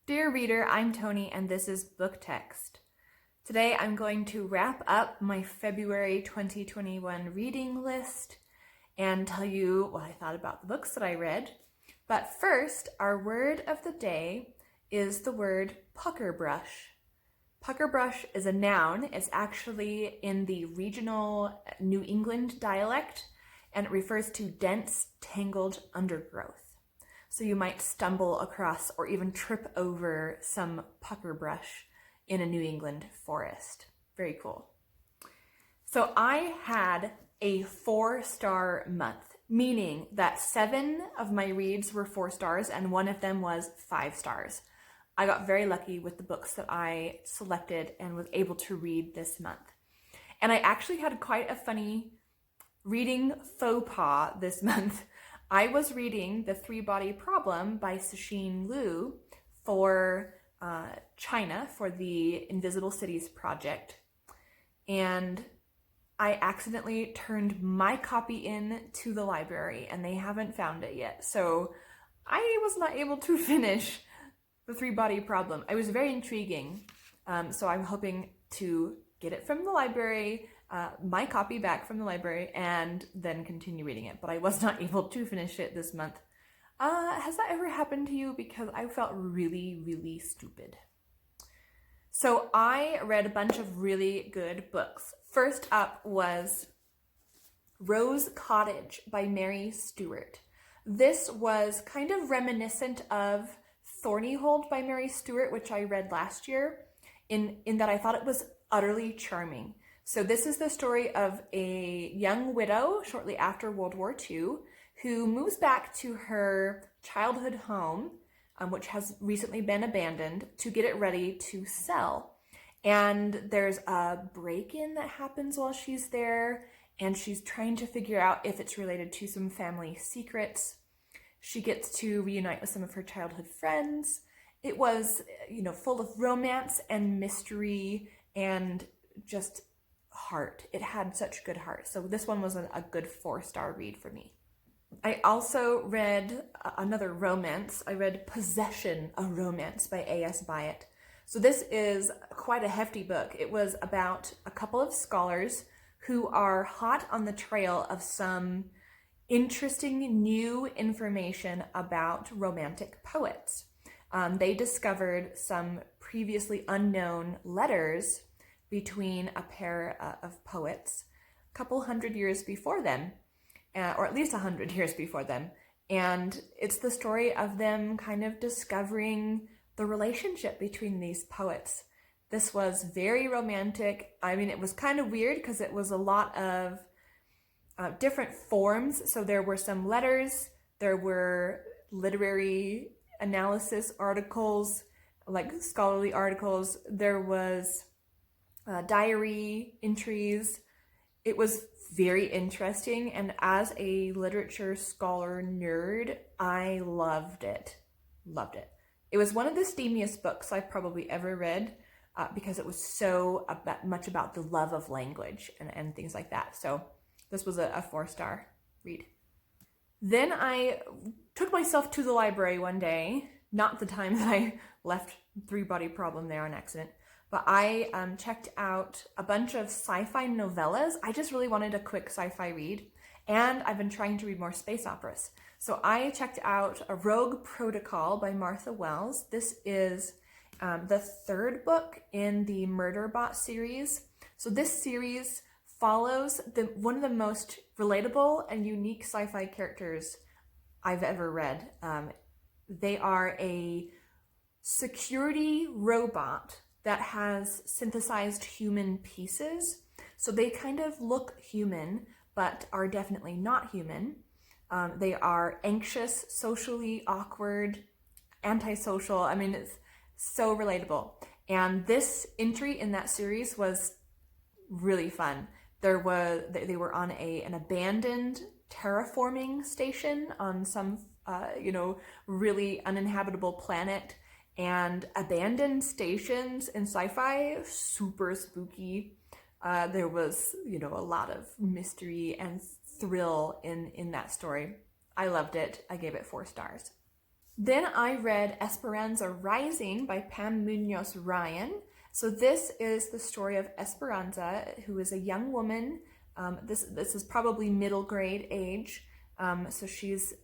Dear reader, I'm Tony and this is Book Text. Today I'm going to wrap up my February 2021 reading list and tell you what I thought about the books that I read. But first, our word of the day is the word puckerbrush. Puckerbrush is a noun. It's actually in the regional New England dialect, and it refers to dense, tangled undergrowth. So you might stumble across or even trip over some puckerbrush in a New England forest. Very cool. So I had a 4-star month, meaning that 7 of my reads were 4 stars and 1 of them was 5 stars. I got very lucky with the books that I selected and was able to read this month. And I actually had quite a funny reading faux pas this month. I was reading The Three-Body Problem by Cixin Liu for China, for the Invisible Cities project. And I accidentally turned my copy in to the library and they haven't found it yet. So I was not able to finish The Three-Body Problem. It was very intriguing. So I'm hoping to get it from the library, my copy back from the library, and then continue reading it. But I was not able to finish it this month. Has that ever happened to you? Because I felt really, really stupid. So I read a bunch of really good books. First up was Rose Cottage by Mary Stewart. This was kind of reminiscent of Thornyhold by Mary Stewart, which I read last year, in that I thought it was utterly charming. So this is the story of a young widow shortly after World War II who moves back to her childhood home, which has recently been abandoned, to get it ready to sell. And there's a break-in that happens while she's there, and she's trying to figure out if it's related to some family secrets. She gets to reunite with some of her childhood friends. It was, full of romance and mystery and just heart. It had such good heart. So this one was a good 4-star read for me. I also read another romance. I read Possession, a Romance by A.S. Byatt. So this is quite a hefty book. It was about a couple of scholars who are hot on the trail of some interesting new information about romantic poets. They discovered some previously unknown letters between a pair of poets a couple hundred years before them, or at least 100 years before them. And it's the story of them kind of discovering the relationship between these poets. This was very romantic. I mean, it was kind of weird because it was a lot of different forms. So there were some letters, there were literary analysis articles, like scholarly articles, there was diary entries. It was very interesting, and as a literature scholar nerd, I loved it. Loved it. It was one of the steamiest books I've probably ever read because it was so much about the love of language and things like that. So this was a 4-star read. Then I took myself to the library one day, not the time that I left Three-Body Problem there on accident, but I checked out a bunch of sci-fi novellas. I just really wanted a quick sci-fi read, and I've been trying to read more space operas. So I checked out A Rogue Protocol by Martha Wells. This is the 3rd book in the Murderbot series. So this series follows one of the most relatable and unique sci-fi characters I've ever read. They are a security robot that has synthesized human pieces. So they kind of look human, but are definitely not human. They are anxious, socially awkward, antisocial. I mean, it's so relatable. And this entry in that series was really fun. They were on an abandoned terraforming station on some, really uninhabitable planet. And abandoned stations in sci-fi, super spooky. There was, a lot of mystery and thrill in that story. I loved it. I gave it 4 stars. Then I read Esperanza Rising by Pam Munoz Ryan. So this is the story of Esperanza, who is a young woman. This is probably middle grade age, so she's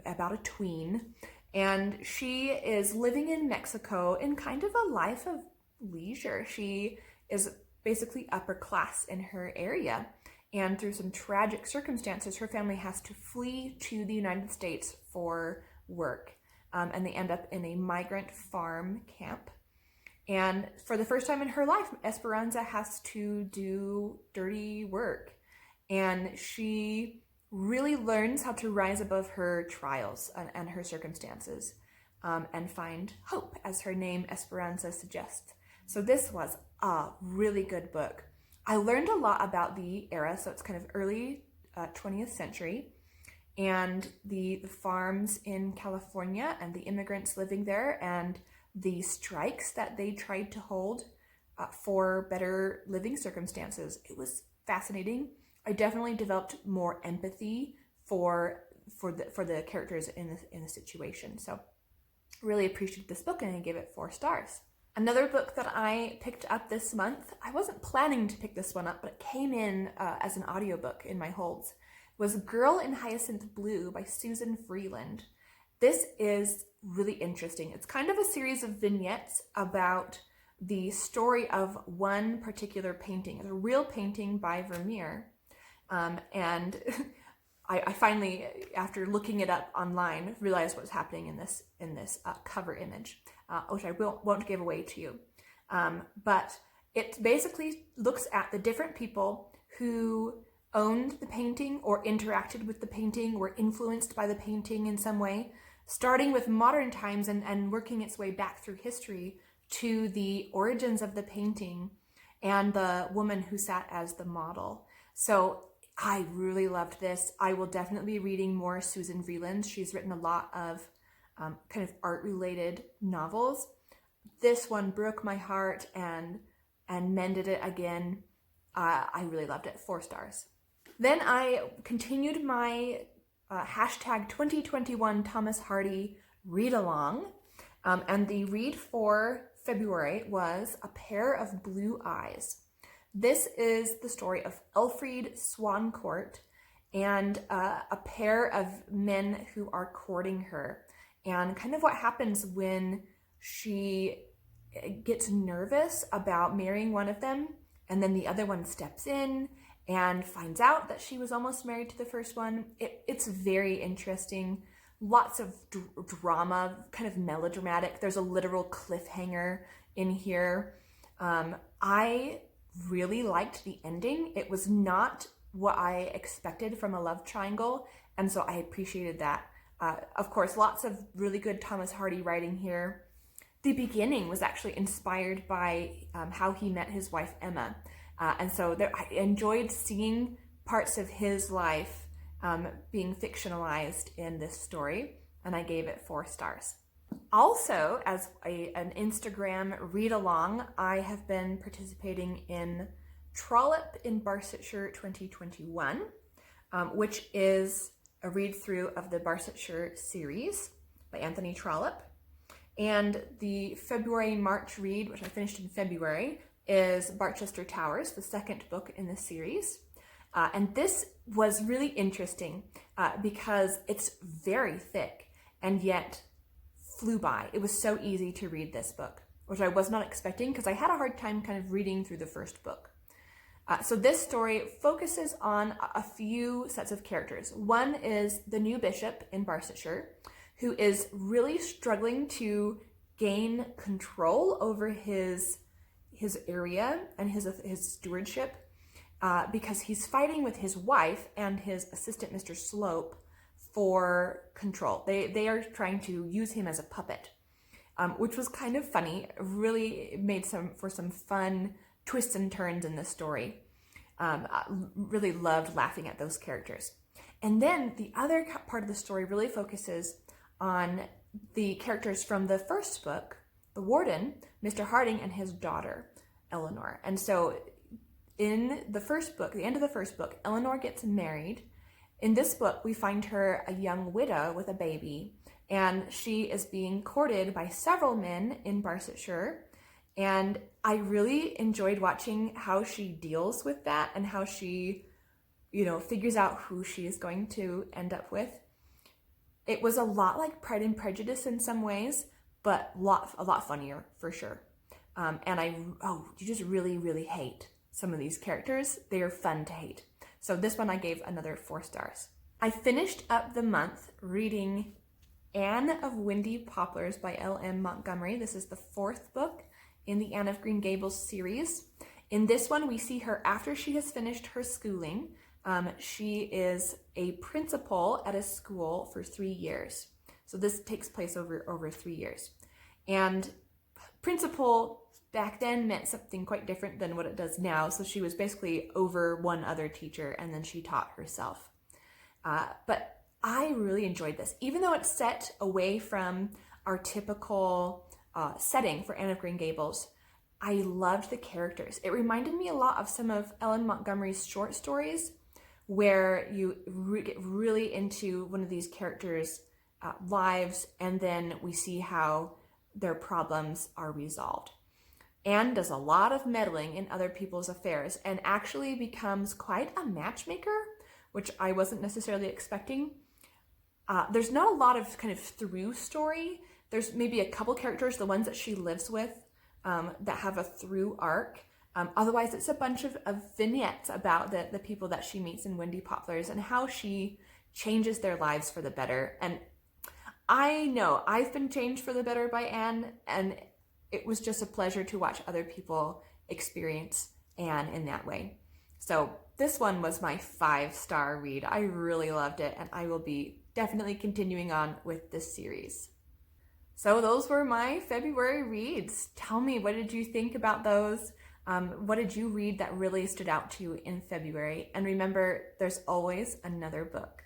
about a tween, and she is living in Mexico in kind of a life of leisure. She is basically upper class in her area, and through some tragic circumstances, her family has to flee to the United States for work. And they end up in a migrant farm camp. And for the first time in her life, Esperanza has to do dirty work. And she really learns how to rise above her trials and her circumstances, and find hope, as her name Esperanza suggests. So this was a really good book. I learned a lot about the era, so it's kind of early 20th century. And the farms in California and the immigrants living there and the strikes that they tried to hold for better living circumstances. It was fascinating. I definitely developed more empathy for the characters in the situation. So really appreciated this book, and I gave it 4 stars. Another book that I picked up this month, I wasn't planning to pick this one up, but it came in as an audiobook in my holds, was Girl in Hyacinth Blue by Susan Vreeland. This is really interesting. It's kind of a series of vignettes about the story of one particular painting. It's a real painting by Vermeer. And I finally, after looking it up online, realized what was happening in this cover image, which I won't give away to you. But it basically looks at the different people who owned the painting or interacted with the painting, were influenced by the painting in some way, starting with modern times and working its way back through history to the origins of the painting and the woman who sat as the model. So I really loved this. I will definitely be reading more Susan Vreeland. She's written a lot of kind of art-related novels. This one broke my heart and mended it again. I really loved it. 4 stars. Then I continued my hashtag 2021 Thomas Hardy read along, and the read for February was A Pair of Blue Eyes. This is the story of Elfriede Swancourt and a pair of men who are courting her, and kind of what happens when she gets nervous about marrying one of them, and then the other one steps in and finds out that she was almost married to the first one. It's very interesting. Lots of drama, kind of melodramatic. There's a literal cliffhanger in here. I really liked the ending. It was not what I expected from a love triangle, and so I appreciated that. Of course, lots of really good Thomas Hardy writing here. The beginning was actually inspired by how he met his wife Emma. And so I enjoyed seeing parts of his life being fictionalized in this story, and I gave it 4 stars. Also, as an Instagram read-along, I have been participating in Trollope in Barchester 2021, which is a read-through of the Barchester series by Anthony Trollope. And the February-March read, which I finished in February, is Bardchester Towers, the second book in the series. And this was really interesting because it's very thick and yet flew by. It was so easy to read this book, which I was not expecting because I had a hard time kind of reading through the first book. So this story focuses on a few sets of characters. One is the new bishop in Barchester, who is really struggling to gain control over his area and his stewardship because he's fighting with his wife and his assistant, Mr. Slope, for control. They are trying to use him as a puppet, which was kind of funny. Really made for some fun twists and turns in the story. I really loved laughing at those characters. And then the other part of the story really focuses on the characters from the first book, the warden, Mr. Harding, and his daughter, Eleanor. And so in the first book, the end of the first book, Eleanor gets married. In this book, we find her a young widow with a baby, and she is being courted by several men in Barchester. And I really enjoyed watching how she deals with that and how she, figures out who she is going to end up with. It was a lot like Pride and Prejudice in some ways, but a lot funnier for sure. You just really, really hate some of these characters. They are fun to hate. So this one I gave another 4 stars. I finished up the month reading Anne of Windy Poplars by L.M. Montgomery. This is the 4th book in the Anne of Green Gables series. In this one, we see her after she has finished her schooling. She is a principal at a school for 3 years. So this takes place over 3 years. And principal back then meant something quite different than what it does now. So she was basically over one other teacher, and then she taught herself. But I really enjoyed this, even though it's set away from our typical setting for Anne of Green Gables. I loved the characters. It reminded me a lot of some of Ellen Montgomery's short stories, where you get really into one of these characters' lives, and then we see how their problems are resolved. Anne does a lot of meddling in other people's affairs and actually becomes quite a matchmaker, which I wasn't necessarily expecting. There's not a lot of kind of through story. There's maybe a couple characters, the ones that she lives with, that have a through arc. Otherwise, it's a bunch of vignettes about the people that she meets in Windy Poplars and how she changes their lives for the better. And I know I've been changed for the better by Anne, and it was just a pleasure to watch other people experience Anne in that way. So this one was my 5-star read. I really loved it, and I will be definitely continuing on with this series. So those were my February reads. Tell me, what did you think about those? What did you read that really stood out to you in February? And remember, there's always another book.